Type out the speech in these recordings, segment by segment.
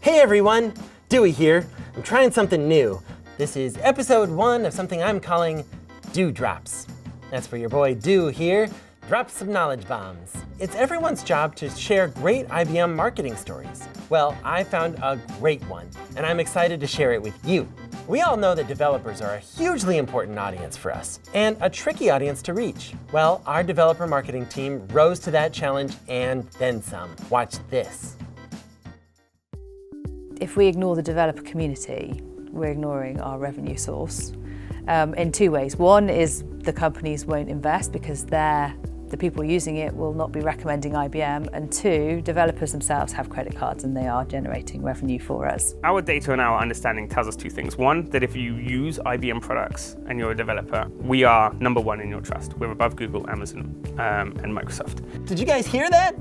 Hey everyone, Dewey here. I'm trying something new. This is episode 1 of something I'm calling Dew Drops. That's for your boy Dew here, drops of knowledge bombs. It's everyone's job to share great IBM marketing stories. Well, I found a great one, and I'm excited to share it with you. We all know that developers are a hugely important audience for us, and a tricky audience to reach. Well, our developer marketing team rose to that challenge and then some. Watch this. If we ignore the developer community, we're ignoring our revenue source in two ways. One is the companies won't invest because the people using it will not be recommending IBM, and two, developers themselves have credit cards and they are generating revenue for us. Our data and our understanding tells us two things. One, that if you use IBM products and you're a developer, we are number one in your trust. We're above Google, Amazon, and Microsoft. Did you guys hear that?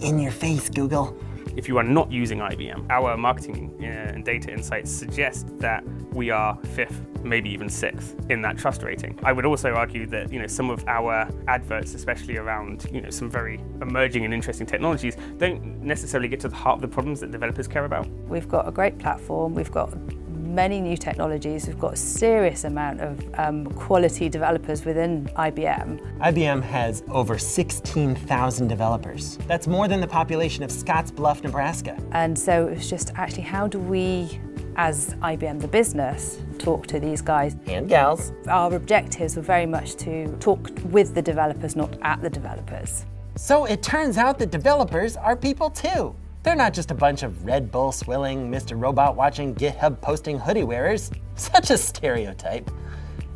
In your face, Google. If you are not using IBM, our marketing and data insights suggest that we are 5th, maybe even 6th in that trust rating. I would also argue that some of our adverts, especially around some very emerging and interesting technologies, don't necessarily get to the heart of the problems that developers care about. We've got a great platform, we've got many new technologies, we've got a serious amount of quality developers within IBM. IBM has over 16,000 developers. That's more than the population of Scottsbluff, Nebraska. And so it was just actually, how do we, as IBM the business, talk to these guys? And gals. Our objectives were very much to talk with the developers, not at the developers. So it turns out that developers are people too. They're not just a bunch of Red Bull swilling, Mr. Robot watching, GitHub posting hoodie wearers. Such a stereotype.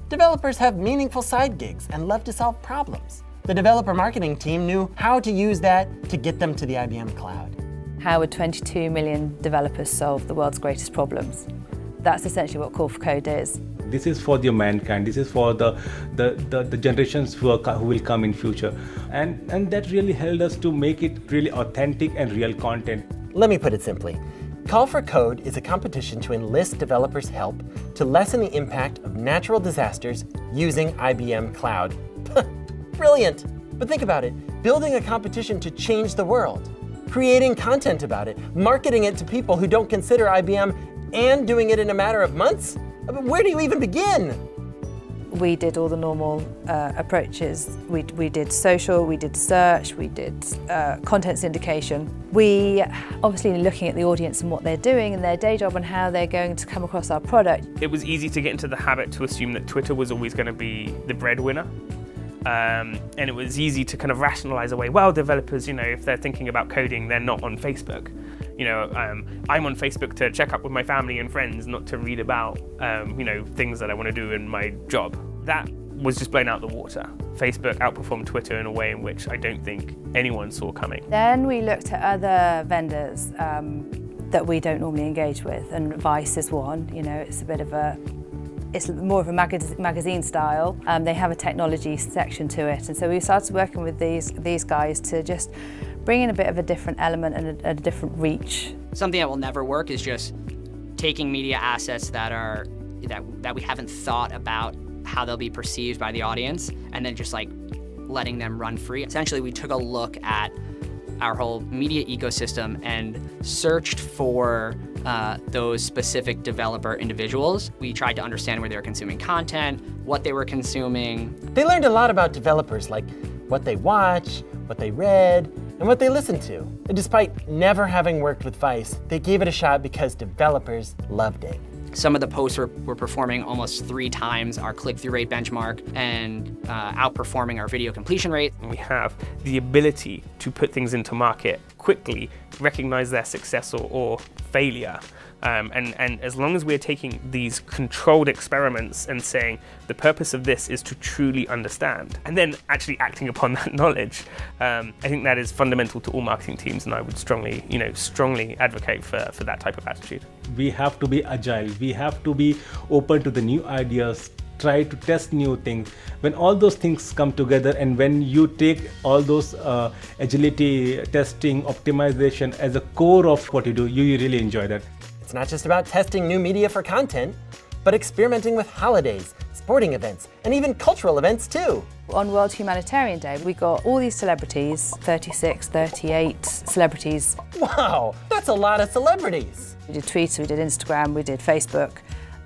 Developers have meaningful side gigs and love to solve problems. The developer marketing team knew how to use that to get them to the IBM cloud. How would 22 million developers solve the world's greatest problems? That's essentially what Call for Code is. This is for the mankind. This is for the generations who will come in future, and that really helped us to make it really authentic and real content. Let me put it simply. Call for Code is a competition to enlist developers' help to lessen the impact of natural disasters using IBM Cloud. Brilliant! But think about it. Building a competition to change the world, creating content about it, marketing it to people who don't consider IBM, and doing it in a matter of months? Where do you even begin? We did all the normal approaches. We did social, we did search, we did content syndication. We obviously looking at the audience and what they're doing and their day job and how they're going to come across our product. It was easy to get into the habit to assume that Twitter was always going to be the breadwinner. And it was easy to kind of rationalize away, well, developers, if they're thinking about coding, they're not on Facebook. I'm on Facebook to check up with my family and friends, not to read about, things that I want to do in my job. That was just blown out the water. Facebook outperformed Twitter in a way in which I don't think anyone saw coming. Then we looked at other vendors that we don't normally engage with, and Vice is one. It's more of a magazine style. They have a technology section to it, and so we started working with these guys to just bring in a bit of a different element and a different reach. Something that will never work is just taking media assets that we haven't thought about how they'll be perceived by the audience, and then just letting them run free. Essentially, we took a look at our whole media ecosystem and searched for those specific developer individuals. We tried to understand where they were consuming content, what they were consuming. They learned a lot about developers, like what they watch, what they read, and what they listen to. And despite never having worked with Vice, they gave it a shot because developers loved it. Some of the posts were performing almost 3 times our click-through rate benchmark and outperforming our video completion rate. We have the ability to put things into market quickly, recognize their success or failure. And as long as we're taking these controlled experiments and saying the purpose of this is to truly understand, and then actually acting upon that knowledge, I think that is fundamental to all marketing teams, and I would strongly advocate for that type of attitude. We have to be agile. We have to be open to the new ideas, try to test new things. When all those things come together, and when you take all those agility, testing, optimization as a core of what you do, you really enjoy that. It's not just about testing new media for content. but experimenting with holidays, sporting events, and even cultural events too. On World Humanitarian Day, we got all these celebrities, 36, 38 celebrities. Wow, that's a lot of celebrities. We did Twitter, we did Instagram, we did Facebook,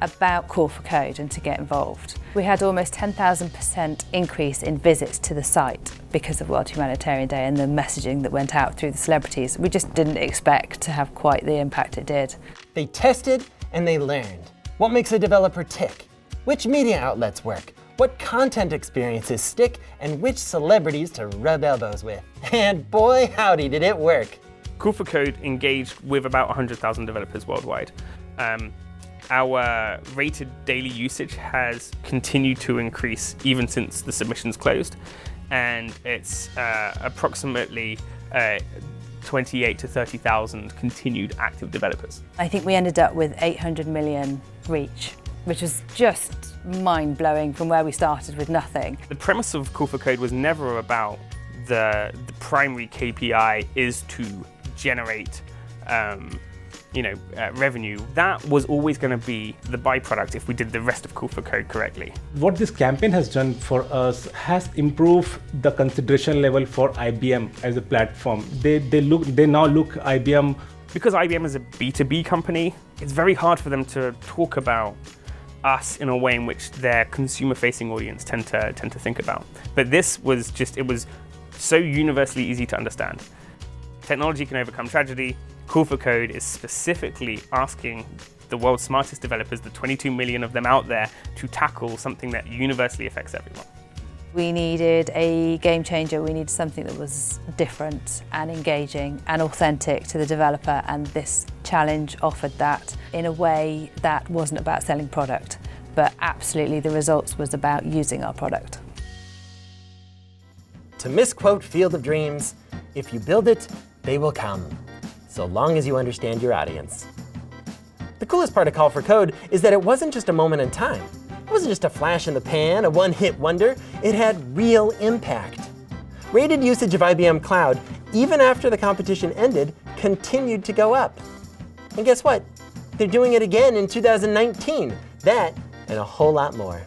about Call for Code and to get involved. We had almost 10,000% increase in visits to the site because of World Humanitarian Day and the messaging that went out through the celebrities. We just didn't expect to have quite the impact it did. They tested and they learned. What makes a developer tick? Which media outlets work? What content experiences stick? And which celebrities to rub elbows with? And boy, howdy, did it work. Call for Code engaged with about 100,000 developers worldwide. Our rated daily usage has continued to increase even since the submissions closed, and it's approximately 28 to 30,000 continued active developers. I think we ended up with 800 million reach, which was just mind-blowing from where we started with nothing. The premise of Call for Code was never about the primary KPI is to generate revenue. That was always going to be the byproduct if we did the rest of Call for Code correctly. What this campaign has done for us has improved the consideration level for IBM as a platform. They now look IBM. Because IBM is a B2B company, it's very hard for them to talk about us in a way in which their consumer-facing audience tend to think about. But this was it was so universally easy to understand. Technology can overcome tragedy. Call for Code is specifically asking the world's smartest developers, the 22 million of them out there, to tackle something that universally affects everyone. We needed a game changer. We needed something that was different and engaging and authentic to the developer, and this challenge offered that in a way that wasn't about selling product, but absolutely the results was about using our product. To misquote Field of Dreams, if you build it, they will come, so long as you understand your audience. The coolest part of Call for Code is that it wasn't just a moment in time. It wasn't just a flash in the pan, a one-hit wonder. It had real impact. Rated usage of IBM Cloud, even after the competition ended, continued to go up. And guess what? They're doing it again in 2019. That and a whole lot more.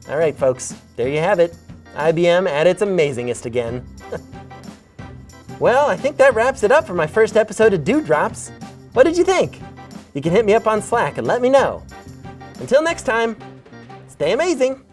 All right, folks, there you have it. IBM at its amazingest again. Well, I think that wraps it up for my first episode of Dewdrops. What did you think? You can hit me up on Slack and let me know. Until next time, stay amazing.